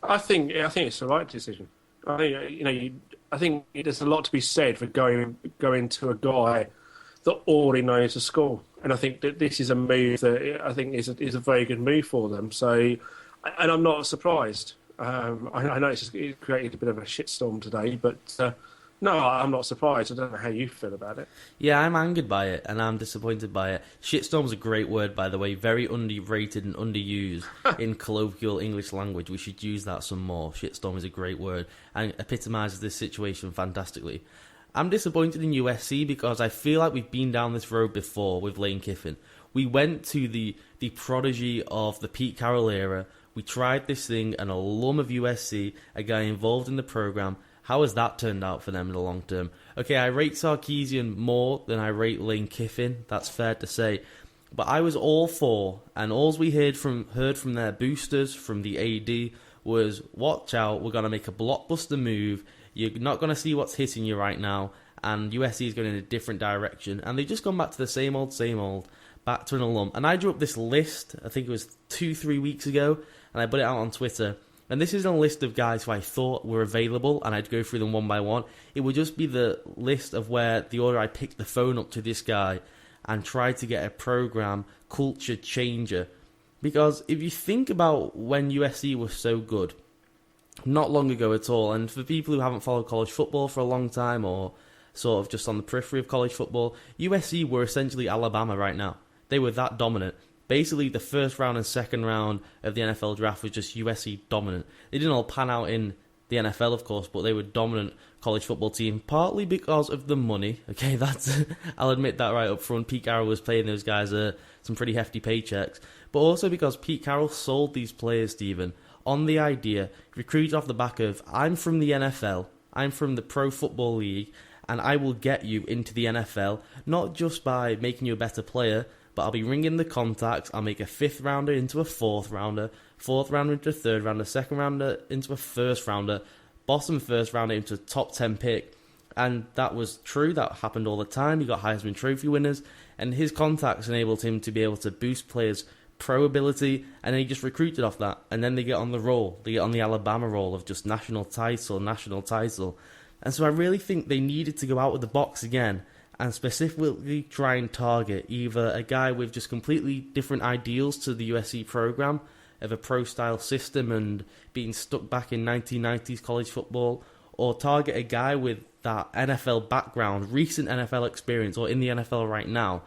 I think it's the right decision. I think I think there's a lot to be said for going to a guy that already knows the school, and I think that this is a move that I think is a very good move for them. So, and I'm not surprised. I know it created a bit of a shitstorm today, but no, I'm not surprised. I don't know how you feel about it. Yeah, I'm angered by it, and I'm disappointed by it. Shitstorm's a great word, by the way. Very underrated and underused in colloquial English language. We should use that some more. Shitstorm is a great word, and epitomises this situation fantastically. I'm disappointed in USC because I feel like we've been down this road before with Lane Kiffin. We went to the prodigy of the Pete Carroll era. We tried this thing, an alum of USC, a guy involved in the program. How has that turned out for them in the long term? Okay, I rate Sarkisian more than I rate Lane Kiffin. That's fair to say. But I was all for, and all we heard from their boosters, from the AD, was watch out, we're going to make a blockbuster move. You're not going to see what's hitting you right now. And USC is going in a different direction. And they've just gone back to the same old, back to an alum. And I drew up this list, I think it was 2-3 weeks ago, and I put it out on Twitter. And this isn't a list of guys who I thought were available, and I'd go through them one by one. It would just be the list of where the order I picked the phone up to this guy and tried to get a program culture changer. Because if you think about when USC was so good, not long ago at all, and for people who haven't followed college football for a long time or sort of just on the periphery of college football, USC were essentially Alabama right now. They were that dominant. Basically, the first round and second round of the NFL draft was just USC dominant. They didn't all pan out in the NFL, of course, but they were dominant college football team, partly because of the money. Okay, that's I'll admit that right up front. Pete Carroll was paying those guys some pretty hefty paychecks, but also because Pete Carroll sold these players, Stephen, on the idea, recruited off the back of, I'm from the NFL, I'm from the Pro Football League, and I will get you into the NFL, not just by making you a better player, but I'll be ringing the contacts. I'll make a 5th rounder into a 4th rounder, 4th rounder into a 3rd rounder, 2nd rounder into a 1st rounder, bottom 1st rounder into a top 10 pick. And that was true. That happened all the time. He got Heisman Trophy winners, and his contacts enabled him to be able to boost players' pro ability, and then he just recruited off that. And then they get on the roll. They get on the Alabama roll of just national title. And so I really think they needed to go out of the box again and specifically try and target either a guy with just completely different ideals to the USC program of a pro-style system and being stuck back in 1990s college football, or target a guy with that NFL background, recent NFL experience, or in the NFL right now,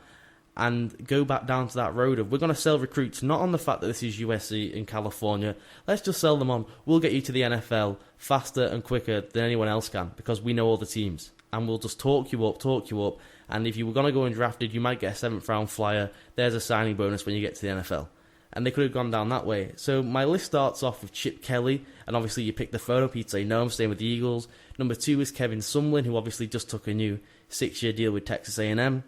and go back down to that road of, we're going to sell recruits not on the fact that this is USC in California, let's just sell them on, we'll get you to the NFL faster and quicker than anyone else can, because we know all the teams. And we'll just talk you up. And if you were going to go undrafted, you might get a 7th round flyer. There's a signing bonus when you get to the NFL. And they could have gone down that way. So my list starts off with Chip Kelly. And obviously you pick the phone up, he'd say, no, I'm staying with the Eagles. Number 2 is Kevin Sumlin, who obviously just took a new 6-year deal with Texas A&M.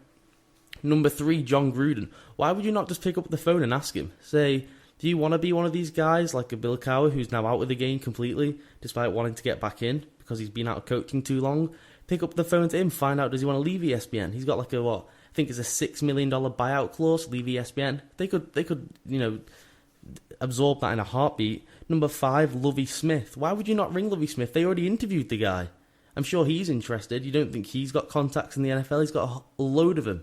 Number 3, John Gruden. Why would you not just pick up the phone and ask him? Say, do you want to be one of these guys like a Bill Cowher, who's now out of the game completely, despite wanting to get back in because he's been out of coaching too long? Pick up the phone to him, find out, does he want to leave ESPN? He's got like I think it's a $6 million buyout clause, leave ESPN. They could, absorb that in a heartbeat. Number 5, Lovie Smith. Why would you not ring Lovie Smith? They already interviewed the guy. I'm sure he's interested. You don't think he's got contacts in the NFL? He's got a load of them.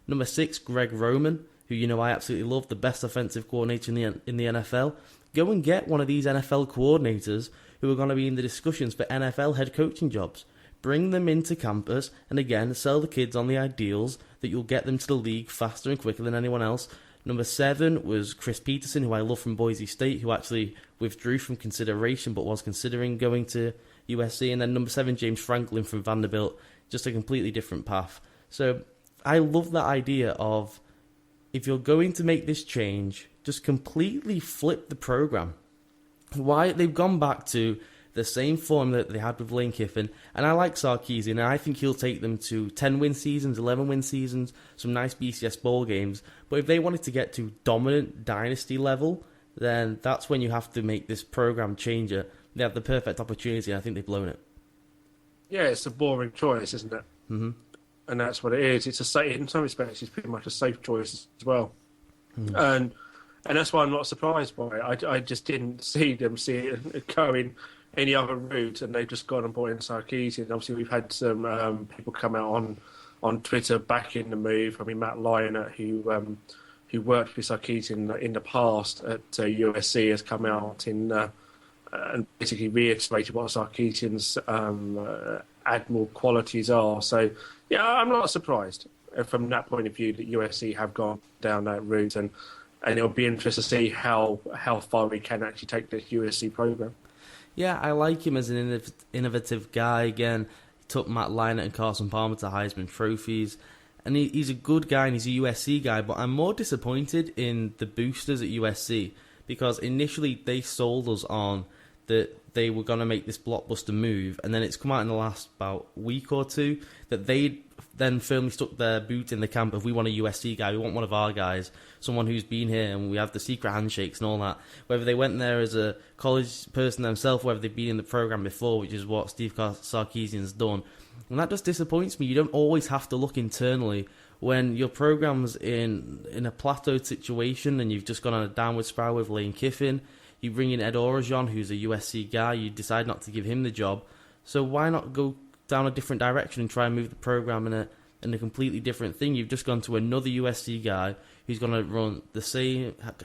Number 6, Greg Roman, who I absolutely love, the best offensive coordinator in the NFL. Go and get one of these NFL coordinators who are going to be in the discussions for NFL head coaching jobs. Bring them into campus, and again, sell the kids on the ideals that you'll get them to the league faster and quicker than anyone else. Number 7 was Chris Peterson, who I love from Boise State, who actually withdrew from consideration but was considering going to USC. And then number 7, James Franklin from Vanderbilt, just a completely different path. So I love that idea of, if you're going to make this change, just completely flip the program. Why they've gone back to the same form that they had with Lane Kiffin, and I like Sarkisian, and I think he'll take them to 10-win seasons, 11-win seasons, some nice BCS bowl games. But if they wanted to get to dominant dynasty level, then that's when you have to make this program changer. They have the perfect opportunity, and I think they've blown it. Yeah, it's a boring choice, isn't it? Mm-hmm. And that's what it is. It's in some respects, it's pretty much a safe choice as well. And And that's why I'm not surprised by it. I just didn't see them going any other route, and they've just gone and brought in Sarkisian. Obviously, we've had some people come out on Twitter backing the move. I mean, Matt Lionett, who worked with Sarkisian in the past at USC, has come out and basically reiterated what Sarkisian's admirable qualities are. So, yeah, I'm not surprised from that point of view that USC have gone down that route, and it'll be interesting to see how far we can actually take this USC program. Yeah, I like him as an innovative guy. Again, he took Matt Leinart and Carson Palmer to Heisman trophies. And he's a good guy and he's a USC guy, but I'm more disappointed in the boosters at USC because initially they sold us on that they were going to make this blockbuster move, and then it's come out in the last about week or two that they then firmly stuck their boot in the camp of we want a USC guy, we want one of our guys, someone who's been here, and we have the secret handshakes and all that. Whether they went there as a college person themselves, whether they've been in the program before, which is what Steve Sarkisian's done. And that just disappoints me. You don't always have to look internally when your program's in a plateaued situation and you've just gone on a downward spiral with Lane Kiffin. You bring in Ed Oregon, who's a USC guy. You decide not to give him the job. So why not go down a different direction and try and move the program in a completely different thing? You've just gone to another USC guy who's going to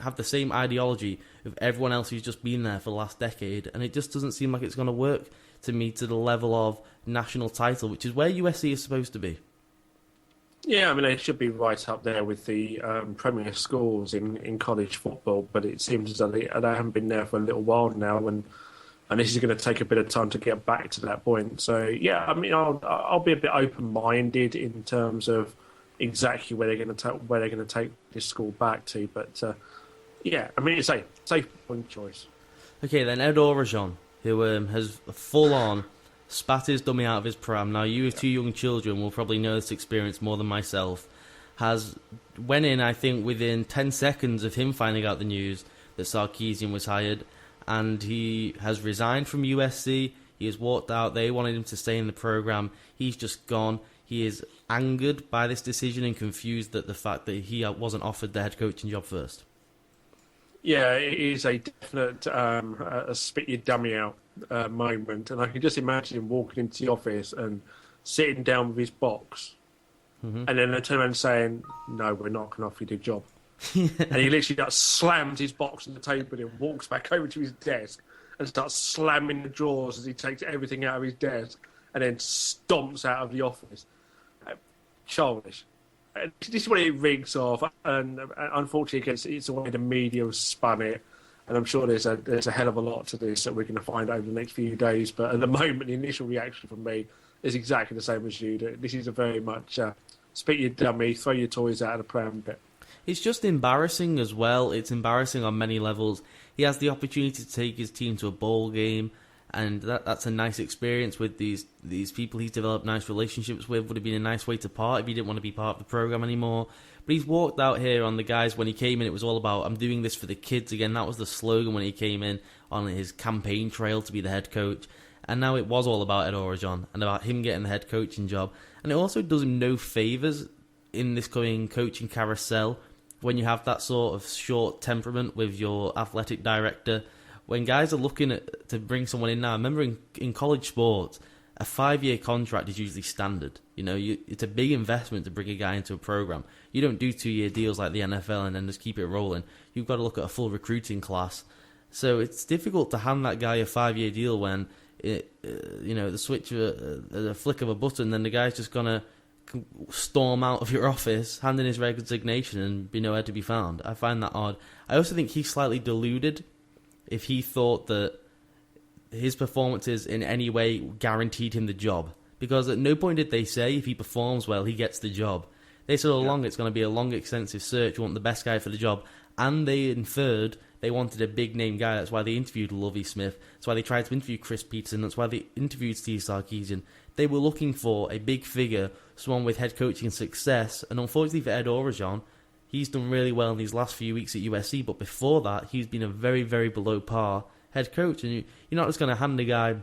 have the same ideology of everyone else who's just been there for the last decade, and it just doesn't seem like it's going to work to me to the level of national title, which is where USC is supposed to be. Yeah, I mean, they should be right up there with the premier schools in college football, but it seems as though they haven't been there for a little while now, and this is going to take a bit of time to get back to that point. So, yeah, I mean, I'll be a bit open-minded in terms of exactly where they're going to take this school back to, but yeah, I mean, it's a safe point choice. Okay, then Ed Oregon, who has full-on spat his dummy out of his pram. Now, you with two young children will probably know this experience more than myself. Went in, I think, within 10 seconds of him finding out the news that Sarkisian was hired, and he has resigned from USC. He has walked out. They wanted him to stay in the program. He's just gone. He is angered by this decision and confused at the fact that he wasn't offered the head coaching job first. Yeah, it is a definite a spit your dummy out moment, and I can just imagine him walking into the office and sitting down with his box, and then they turn around and saying, "No, we're not going to offer you the job." And he literally just slams his box on the table and walks back over to his desk and starts slamming the drawers as he takes everything out of his desk, and then stomps out of the office. Childish. This is what it reeks of, and unfortunately, it's the way the media has spun it. And I'm sure there's a hell of a lot to this that we're going to find over the next few days. But at the moment, the initial reaction from me is exactly the same as you. This is a very much spit your dummy, throw your toys out of the pram bit. It's just embarrassing as well. It's embarrassing on many levels. He has the opportunity to take his team to a bowl game, and that's a nice experience with these people he's developed nice relationships with. Would have been a nice way to part if he didn't want to be part of the program anymore. But he's walked out here on the guys. When he came in, it was all about, I'm doing this for the kids again. That was the slogan when he came in on his campaign trail to be the head coach. And now it was all about Ed Oregon and about him getting the head coaching job. And it also does him no favours in this coming coaching carousel when you have that sort of short temperament with your athletic director. When guys are looking to bring someone in now, remember in college sports, a 5-year contract is usually standard. You know, it's a big investment to bring a guy into a program. You don't do 2-year deals like the NFL and then just keep it rolling. You've got to look at a full recruiting class. So it's difficult to hand that guy a 5-year deal when, the switch of the flick of a button, then the guy's just going to storm out of your office, hand in his resignation and be nowhere to be found. I find that odd. I also think he's slightly deluded if he thought that his performances in any way guaranteed him the job. Because at no point did they say if he performs well, he gets the job. They said all along it's going to be a long, extensive search. You want the best guy for the job. And they inferred they wanted a big-name guy. That's why they interviewed Lovie Smith. That's why they tried to interview Chris Peterson. That's why they interviewed Steve Sarkisian. They were looking for a big figure, someone with head coaching success. And unfortunately for Ed Oregon, he's done really well in these last few weeks at USC. But before that, he's been a very, very below-par head coach. And you're not just going to hand a guy,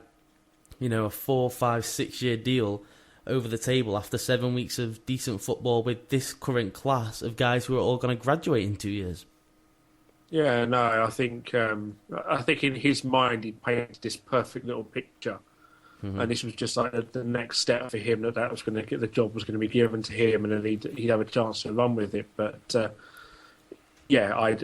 a 4, 5, 6-year deal over the table after 7 weeks of decent football with this current class of guys who are all going to graduate in 2 years. Yeah, no, I think in his mind he painted this perfect little picture, and this was just like the next step for him, that was going to get, the job was going to be given to him, and then he'd have a chance to run with it. But yeah,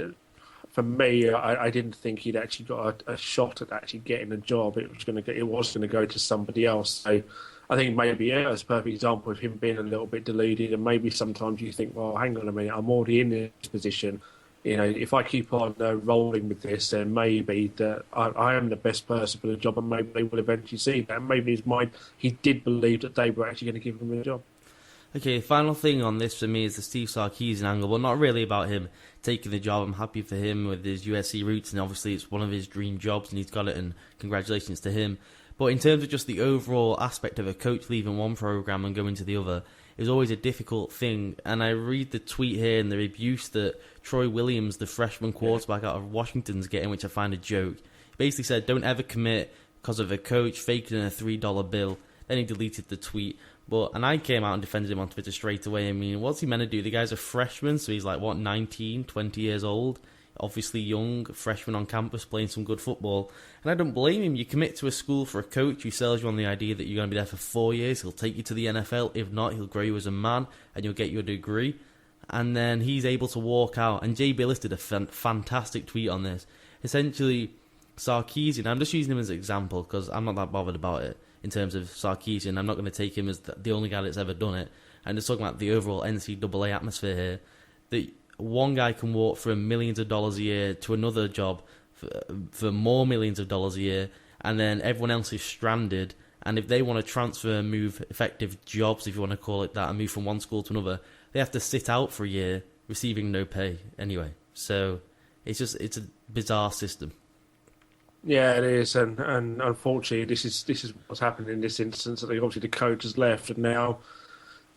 for me, I didn't think he'd actually got a shot at actually getting a job. It was going to go to somebody else. So I think maybe, yeah, it's a perfect example of him being a little bit deluded, and maybe sometimes you think, well, hang on a minute, I'm already in this position. You know, if I keep on rolling with this, then maybe that I am the best person for the job, and maybe they will eventually see that. And maybe in his mind, he did believe that they were actually going to give him a job. Okay, final thing on this for me is the Steve Sarkisian angle, but not really about him taking the job. I'm happy for him with his USC roots, and obviously it's one of his dream jobs, and he's got it, and congratulations to him. But in terms of just the overall aspect of a coach leaving one program and going to the other, is always a difficult thing. And I read the tweet here and the abuse that Troy Williams, the freshman quarterback out of Washington's getting, which I find a joke. He basically said, don't ever commit because of a coach faking a $3 bill. Then he deleted the tweet. And I came out and defended him on Twitter straight away. I mean, what's he meant to do? The guy's a freshman, so he's like, 19, 20 years old? Obviously young, freshman on campus playing some good football. And I don't blame him. You commit to a school for a coach who sells you on the idea that you're going to be there for 4 years. He'll take you to the NFL. If not, he'll grow you as a man and you'll get your degree. And then he's able to walk out. And Jay Billis did a fantastic tweet on this. Essentially, Sarkisian, I'm just using him as an example because I'm not that bothered about it in terms of Sarkisian. I'm not going to take him as the only guy that's ever done it. I'm just talking about the overall NCAA atmosphere here. That one guy can walk from millions of dollars a year to another job for more millions of dollars a year, and then everyone else is stranded. And if they want to transfer and move effective jobs, if you want to call it that, and move from one school to another, they have to sit out for a year receiving no pay anyway. So it's a bizarre system. Yeah, it is, and unfortunately, this is what's happened in this instance. That obviously the coach has left, and now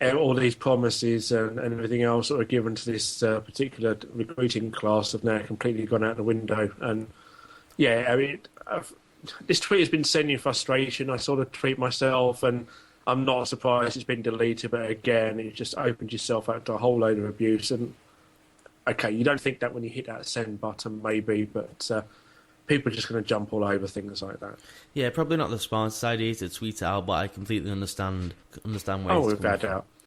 all these promises and everything else that were given to this particular recruiting class have now completely gone out the window. And yeah, I mean, this tweet has been sending frustration. I saw the tweet myself, and I'm not surprised it's been deleted. But again, it just opened yourself up to a whole load of abuse. And okay, you don't think that when you hit that send button, maybe, but people are just going to jump all over things like that. Yeah, probably not the smartest idea to tweet it out, but I completely understand where it's coming without from. doubt.